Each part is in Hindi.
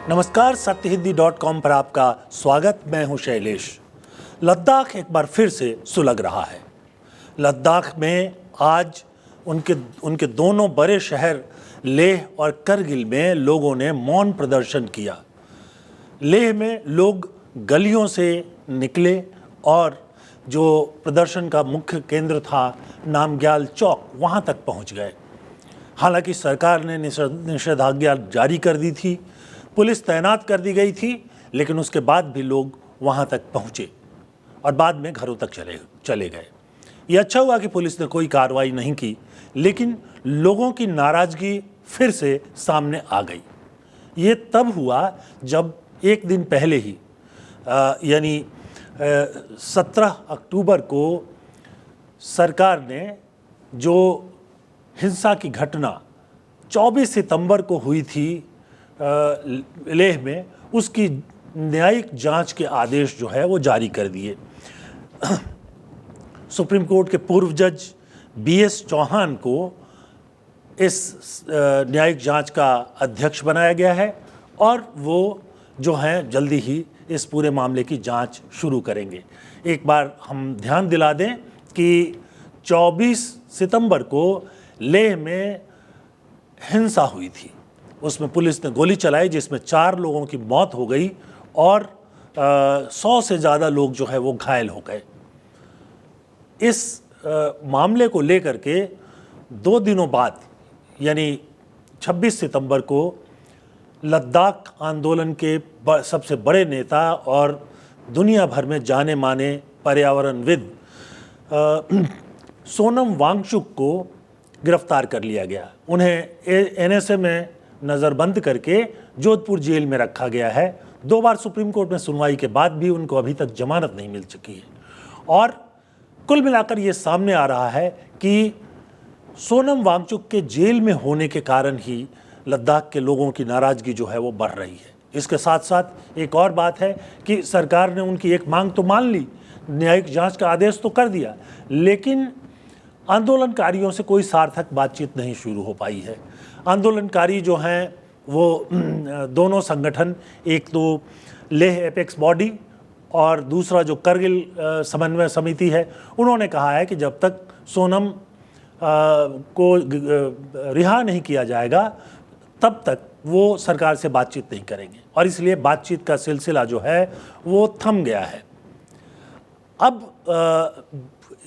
नमस्कार, सत्यहिंदी.com पर आपका स्वागत। मैं हूं शैलेश। लद्दाख एक बार फिर से सुलग रहा है। लद्दाख में आज उनके दोनों बड़े शहर लेह और करगिल में लोगों ने मौन प्रदर्शन किया। लेह में लोग गलियों से निकले और जो प्रदर्शन का मुख्य केंद्र था नामग्याल चौक, वहाँ तक पहुँच गए। हालांकि सरकार ने निषेधाज्ञा जारी कर दी थी, पुलिस तैनात कर दी गई थी, लेकिन उसके बाद भी लोग वहाँ तक पहुँचे और बाद में घरों तक चले गए। ये अच्छा हुआ कि पुलिस ने कोई कार्रवाई नहीं की, लेकिन लोगों की नाराज़गी फिर से सामने आ गई। ये तब हुआ जब एक दिन पहले ही यानी 17 अक्टूबर को सरकार ने जो हिंसा की घटना 24 सितंबर को हुई थी लेह में, उसकी न्यायिक जांच के आदेश जो है वो जारी कर दिए। सुप्रीम कोर्ट के पूर्व जज BS चौहान को इस न्यायिक जांच का अध्यक्ष बनाया गया है और वो जो हैं जल्दी ही इस पूरे मामले की जांच शुरू करेंगे। एक बार हम ध्यान दिला दें कि 24 सितंबर को लेह में हिंसा हुई थी। उसमें पुलिस ने गोली चलाई जिसमें 4 लोगों की मौत हो गई और 100 से ज़्यादा लोग जो है वो घायल हो गए। इस मामले को लेकर के 2 दिनों बाद यानी 26 सितंबर को लद्दाख आंदोलन के सबसे बड़े नेता और दुनिया भर में जाने माने पर्यावरणविद सोनम वांगचुक को गिरफ्तार कर लिया गया। उन्हें NSA में नज़रबंद करके जोधपुर जेल में रखा गया है। 2 बार सुप्रीम कोर्ट में सुनवाई के बाद भी उनको अभी तक जमानत नहीं मिल चुकी है। और कुल मिलाकर ये सामने आ रहा है कि सोनम वांगचुक के जेल में होने के कारण ही लद्दाख के लोगों की नाराज़गी जो है वो बढ़ रही है। इसके साथ साथ एक और बात है कि सरकार ने उनकी एक मांग तो मान ली, न्यायिक जांच का आदेश तो कर दिया, लेकिन आंदोलनकारियों से कोई सार्थक बातचीत नहीं शुरू हो पाई है। आंदोलनकारी जो हैं वो दोनों संगठन, एक तो लेह एपेक्स बॉडी और दूसरा जो करगिल समन्वय समिति है, उन्होंने कहा है कि जब तक सोनम को रिहा नहीं किया जाएगा तब तक वो सरकार से बातचीत नहीं करेंगे और इसलिए बातचीत का सिलसिला जो है वो थम गया है। अब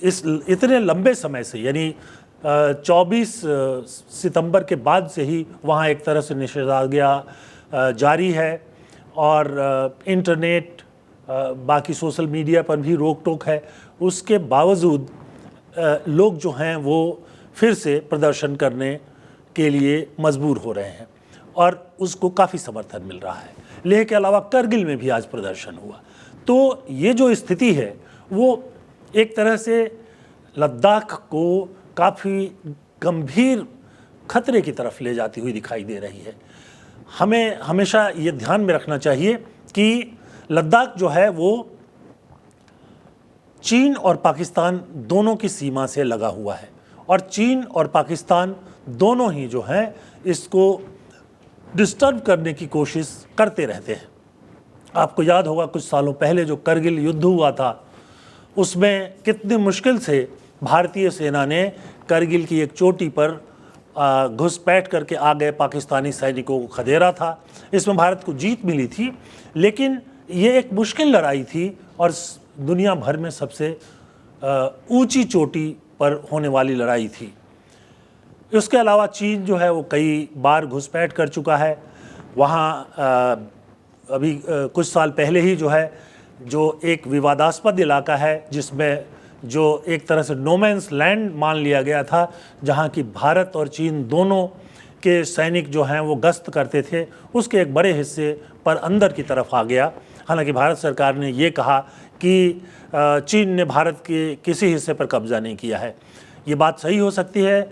इस इतने लंबे समय से यानी 24 सितंबर के बाद से ही वहाँ एक तरह से निषेधाज्ञा जारी है और इंटरनेट बाकी सोशल मीडिया पर भी रोक टोक है। उसके बावजूद लोग जो हैं वो फिर से प्रदर्शन करने के लिए मजबूर हो रहे हैं और उसको काफ़ी समर्थन मिल रहा है। लेह के अलावा करगिल में भी आज प्रदर्शन हुआ। तो ये जो स्थिति है वो एक तरह से लद्दाख को काफ़ी गंभीर खतरे की तरफ ले जाती हुई दिखाई दे रही है। हमें हमेशा ये ध्यान में रखना चाहिए कि लद्दाख जो है वो चीन और पाकिस्तान दोनों की सीमा से लगा हुआ है और चीन और पाकिस्तान दोनों ही जो हैं इसको डिस्टर्ब करने की कोशिश करते रहते हैं। आपको याद होगा कुछ सालों पहले जो करगिल युद्ध हुआ था, उसमें कितनी मुश्किल से भारतीय सेना ने करगिल की एक चोटी पर घुसपैठ करके आ गए पाकिस्तानी सैनिकों को खदेड़ा था। इसमें भारत को जीत मिली थी, लेकिन ये एक मुश्किल लड़ाई थी और दुनिया भर में सबसे ऊंची चोटी पर होने वाली लड़ाई थी। उसके अलावा चीन जो है वो कई बार घुसपैठ कर चुका है वहाँ। अभी कुछ साल पहले ही जो है जो एक विवादास्पद इलाका है जिसमें जो एक तरह से नो मैन्स लैंड मान लिया गया था, जहाँ की भारत और चीन दोनों के सैनिक जो हैं वो गश्त करते थे, उसके एक बड़े हिस्से पर अंदर की तरफ आ गया। हालांकि भारत सरकार ने ये कहा कि चीन ने भारत के किसी हिस्से पर कब्जा नहीं किया है। ये बात सही हो सकती है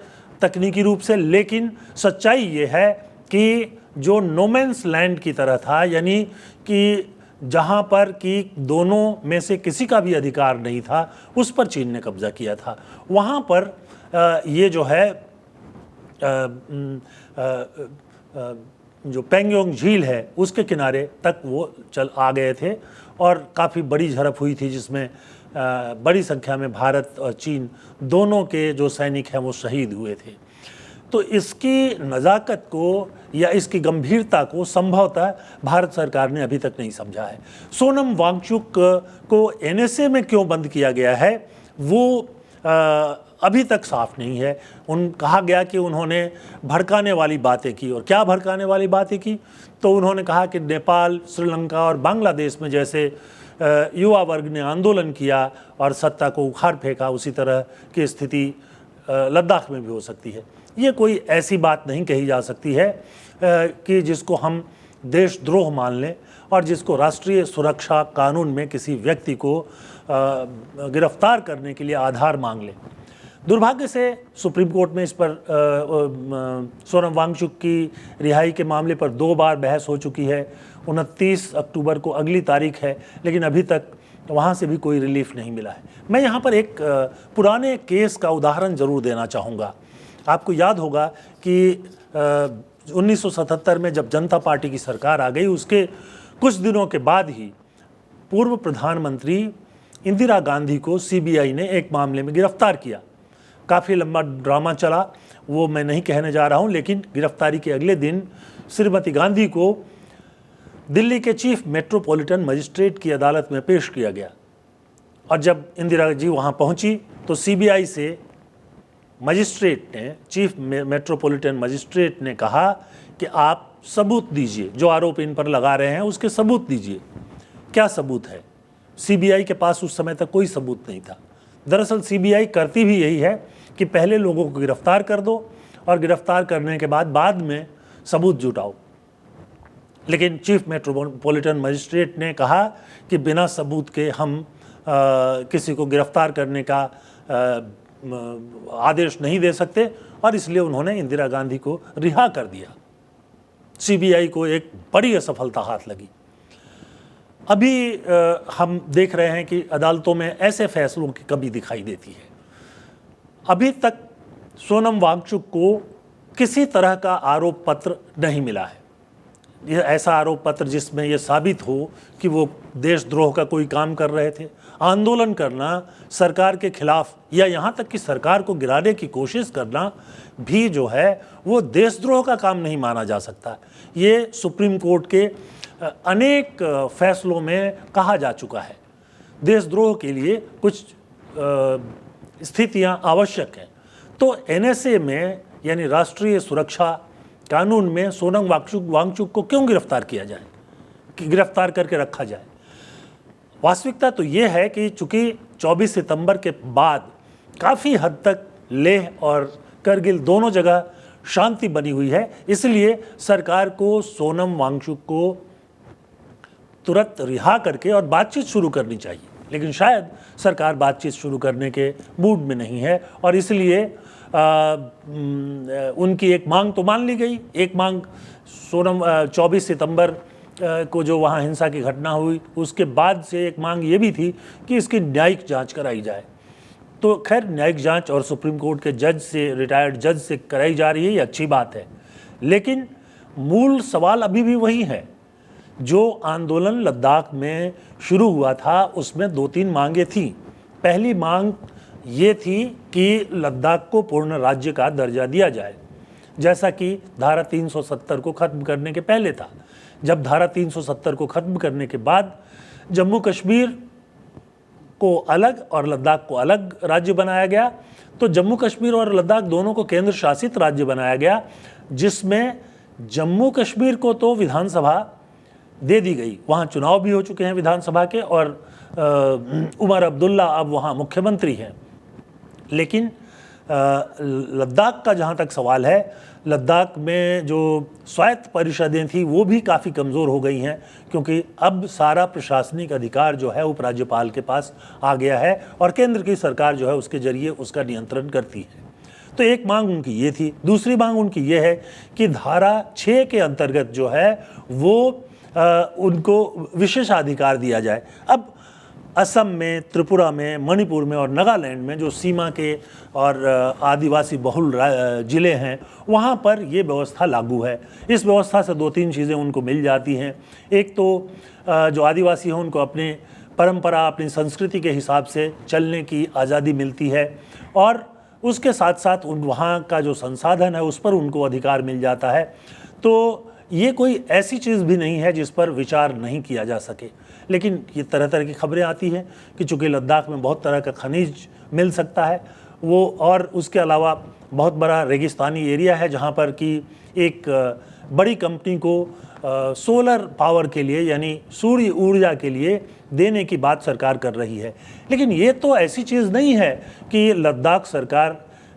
तकनीकी रूप से, लेकिन सच्चाई ये है कि जो नो मैन्स लैंड की तरह था, यानी कि जहाँ पर कि दोनों में से किसी का भी अधिकार नहीं था, उस पर चीन ने कब्जा किया था। वहाँ पर ये जो है जो पेंगोंग झील है उसके किनारे तक वो चल आ गए थे और काफ़ी बड़ी झड़प हुई थी जिसमें बड़ी संख्या में भारत और चीन दोनों के जो सैनिक हैं वो शहीद हुए थे। तो इसकी नज़ाकत को या इसकी गंभीरता को संभवतः भारत सरकार ने अभी तक नहीं समझा है। सोनम वांगचुक को एनएसए में क्यों बंद किया गया है वो अभी तक साफ नहीं है। कहा गया कि उन्होंने भड़काने वाली बातें की, और क्या भड़काने वाली बातें की, तो उन्होंने कहा कि नेपाल, श्रीलंका और बांग्लादेश में जैसे युवा वर्ग ने आंदोलन किया और सत्ता को उखाड़ फेंका, उसी तरह की स्थिति लद्दाख में भी हो सकती है। ये कोई ऐसी बात नहीं कही जा सकती है कि जिसको हम देशद्रोह मान लें और जिसको राष्ट्रीय सुरक्षा कानून में किसी व्यक्ति को गिरफ्तार करने के लिए आधार मांग लें। दुर्भाग्य से सुप्रीम कोर्ट में इस पर सोनम वांगचुक की रिहाई के मामले पर 2 बार बहस हो चुकी है। 29 अक्टूबर को अगली तारीख है, लेकिन अभी तक वहाँ से भी कोई रिलीफ नहीं मिला है। मैं यहाँ पर एक पुराने केस का उदाहरण ज़रूर देना चाहूँगा। आपको याद होगा कि 1977 में जब जनता पार्टी की सरकार आ गई, उसके कुछ दिनों के बाद ही पूर्व प्रधानमंत्री इंदिरा गांधी को सीबीआई ने एक मामले में गिरफ्तार किया। काफ़ी लंबा ड्रामा चला, वो मैं नहीं कहने जा रहा हूँ, लेकिन गिरफ्तारी के अगले दिन श्रीमती गांधी को दिल्ली के चीफ मेट्रोपॉलिटन मजिस्ट्रेट की अदालत में पेश किया गया। और जब इंदिरा जी वहाँ पहुँची तो सीबीआई से मजिस्ट्रेट ने, चीफ मेट्रोपॉलिटन मजिस्ट्रेट ने कहा कि आप सबूत दीजिए, जो आरोप इन पर लगा रहे हैं उसके सबूत दीजिए। क्या सबूत है? सीबीआई के पास उस समय तक कोई सबूत नहीं था। दरअसल सीबीआई करती भी यही है कि पहले लोगों को गिरफ्तार कर दो और गिरफ्तार करने के बाद में सबूत जुटाओ। लेकिन चीफ मेट्रोपॉलिटन मजिस्ट्रेट ने कहा कि बिना सबूत के हम किसी को गिरफ्तार करने का आदेश नहीं दे सकते, और इसलिए उन्होंने इंदिरा गांधी को रिहा कर दिया। सीबीआई को एक बड़ी असफलता हाथ लगी। अभी हम देख रहे हैं कि अदालतों में ऐसे फैसलों की कमी दिखाई देती है। अभी तक सोनम वांगचुक को किसी तरह का आरोप पत्र नहीं मिला है। यह ऐसा आरोप पत्र जिसमें यह साबित हो कि वो देशद्रोह का कोई काम कर रहे थे। आंदोलन करना सरकार के खिलाफ या यहाँ तक कि सरकार को गिराने की कोशिश करना भी जो है वो देशद्रोह का काम नहीं माना जा सकता। ये सुप्रीम कोर्ट के अनेक फैसलों में कहा जा चुका है। देशद्रोह के लिए कुछ स्थितियां आवश्यक हैं। तो एनएसए में यानी राष्ट्रीय सुरक्षा कानून में सोनम वांगचुक को क्यों गिरफ्तार किया जाए, कि गिरफ्तार करके रखा जाए? वास्तविकता तो ये है कि चूंकि 24 सितंबर के बाद काफ़ी हद तक लेह और करगिल दोनों जगह शांति बनी हुई है, इसलिए सरकार को सोनम वांगचुक को तुरंत रिहा करके और बातचीत शुरू करनी चाहिए। लेकिन शायद सरकार बातचीत शुरू करने के मूड में नहीं है, और इसलिए उनकी एक मांग तो मान ली गई। एक मांग सोनम 24 सितंबर को जो वहाँ हिंसा की घटना हुई उसके बाद से एक मांग ये भी थी कि इसकी न्यायिक जांच कराई जाए। तो खैर न्यायिक जांच और सुप्रीम कोर्ट के जज से, रिटायर्ड जज से कराई जा रही है, ये अच्छी बात है। लेकिन मूल सवाल अभी भी वही है। जो आंदोलन लद्दाख में शुरू हुआ था उसमें 2-3 मांगे थी। पहली मांग ये थी कि लद्दाख को पूर्ण राज्य का दर्जा दिया जाए, जैसा कि धारा 370 को ख़त्म करने के पहले था। जब धारा 370 को ख़त्म करने के बाद जम्मू कश्मीर को अलग और लद्दाख को अलग राज्य बनाया गया, तो जम्मू कश्मीर और लद्दाख दोनों को केंद्र शासित राज्य बनाया गया, जिसमें जम्मू कश्मीर को तो विधानसभा दे दी गई। वहाँ चुनाव भी हो चुके हैं विधानसभा के, और उमर अब्दुल्ला अब वहाँ मुख्यमंत्री हैं। लेकिन लद्दाख का जहाँ तक सवाल है, लद्दाख में जो स्वायत्त परिषदें थी वो भी काफ़ी कमज़ोर हो गई हैं, क्योंकि अब सारा प्रशासनिक अधिकार जो है उपराज्यपाल के पास आ गया है और केंद्र की सरकार जो है उसके ज़रिए उसका नियंत्रण करती है। तो एक मांग उनकी ये थी। दूसरी मांग उनकी ये है कि धारा 6 के अंतर्गत जो है वो उनको विशेषाधिकार दिया जाए। अब असम में, त्रिपुरा में, मणिपुर में और नागालैंड में जो सीमा के और आदिवासी बहुल ज़िले हैं, वहाँ पर ये व्यवस्था लागू है। इस व्यवस्था से 2-3 चीज़ें उनको मिल जाती हैं। एक तो जो आदिवासी हैं उनको अपने परंपरा, अपनी संस्कृति के हिसाब से चलने की आज़ादी मिलती है और उसके साथ साथ वहाँ का जो संसाधन है उस पर उनको अधिकार मिल जाता है। तो ये कोई ऐसी चीज़ भी नहीं है जिस पर विचार नहीं किया जा सके। लेकिन ये तरह तरह की खबरें आती हैं कि चूँकि लद्दाख में बहुत तरह का खनिज मिल सकता है वो, और उसके अलावा बहुत बड़ा रेगिस्तानी एरिया है जहाँ पर कि एक बड़ी कंपनी को सोलर पावर के लिए यानी सूर्य ऊर्जा के लिए देने की बात सरकार कर रही है। लेकिन ये तो ऐसी चीज़ नहीं है कि लद्दाख सरकार,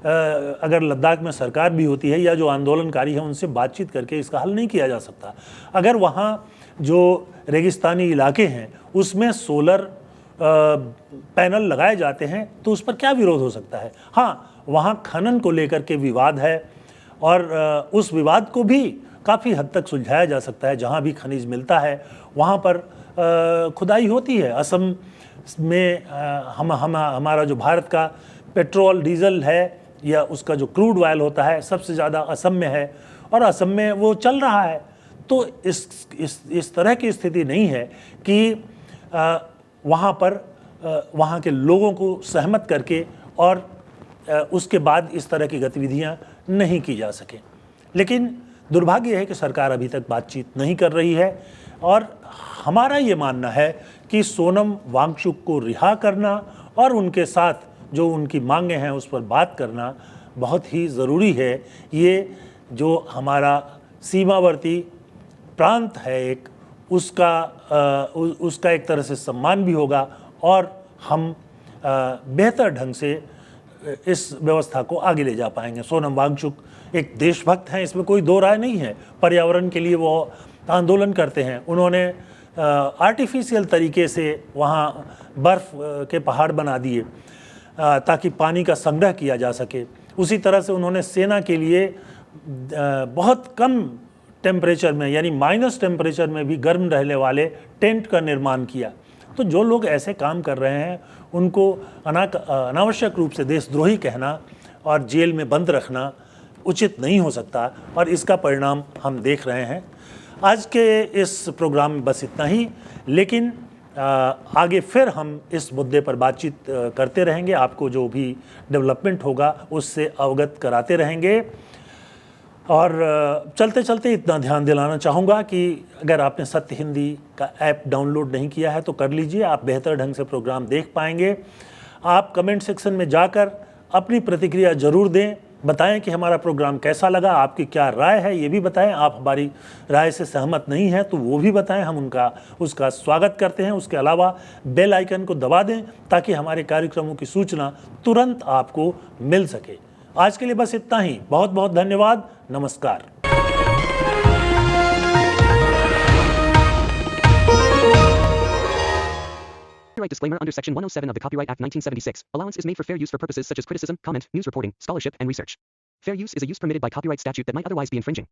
अगर लद्दाख में सरकार भी होती है या जो आंदोलनकारी हैं उनसे बातचीत करके इसका हल नहीं किया जा सकता। अगर वहाँ जो रेगिस्तानी इलाके हैं उसमें सोलर पैनल लगाए जाते हैं तो उस पर क्या विरोध हो सकता है। हाँ, वहाँ खनन को लेकर के विवाद है और उस विवाद को भी काफ़ी हद तक सुलझाया जा सकता है। जहाँ भी खनिज मिलता है वहाँ पर खुदाई होती है। असम में हमारा जो भारत का पेट्रोल डीजल है या उसका जो क्रूड ऑयल होता है सबसे ज़्यादा असम में है और असम में वो चल रहा है। तो इस तरह की स्थिति नहीं है कि वहाँ पर वहाँ के लोगों को सहमत करके और उसके बाद इस तरह की गतिविधियाँ नहीं की जा सकें। लेकिन दुर्भाग्य है कि सरकार अभी तक बातचीत नहीं कर रही है और हमारा ये मानना है कि सोनम वांगचुक को रिहा करना और उनके साथ जो उनकी मांगें हैं उस पर बात करना बहुत ही ज़रूरी है। ये जो हमारा सीमावर्ती प्रांत है एक, उसका एक तरह से सम्मान भी होगा और हम बेहतर ढंग से इस व्यवस्था को आगे ले जा पाएंगे। सोनम वांगचुक एक देशभक्त हैं, इसमें कोई दो राय नहीं है। पर्यावरण के लिए वो आंदोलन करते हैं। उन्होंने आर्टिफिशियल तरीके से वहाँ बर्फ़ के पहाड़ बना दिए ताकि पानी का संग्रह किया जा सके। उसी तरह से उन्होंने सेना के लिए बहुत कम टेम्परेचर में यानी माइनस टेम्परेचर में भी गर्म रहने वाले टेंट का निर्माण किया। तो जो लोग ऐसे काम कर रहे हैं उनको अनावश्यक रूप से देशद्रोही कहना और जेल में बंद रखना उचित नहीं हो सकता और इसका परिणाम हम देख रहे हैं। आज के इस प्रोग्राम में बस इतना ही, लेकिन आगे फिर हम इस मुद्दे पर बातचीत करते रहेंगे। आपको जो भी डेवलपमेंट होगा उससे अवगत कराते रहेंगे। और चलते चलते इतना ध्यान दिलाना चाहूँगा कि अगर आपने सत्य हिंदी का ऐप डाउनलोड नहीं किया है तो कर लीजिए। आप बेहतर ढंग से प्रोग्राम देख पाएंगे। आप कमेंट सेक्शन में जाकर अपनी प्रतिक्रिया ज़रूर दें, बताएं कि हमारा प्रोग्राम कैसा लगा, आपकी क्या राय है ये भी बताएं। आप हमारी राय से सहमत नहीं हैं तो वो भी बताएं, हम उसका स्वागत करते हैं। उसके अलावा बेल आइकन को दबा दें ताकि हमारे कार्यक्रमों की सूचना तुरंत आपको मिल सके। आज के लिए बस इतना ही। बहुत बहुत धन्यवाद। नमस्कार। Copyright disclaimer under Section 107 of the Copyright Act 1976. Allowance is made for fair use for purposes such as criticism, comment, news reporting, scholarship, and research. Fair use is a use permitted by copyright statute that might otherwise be infringing.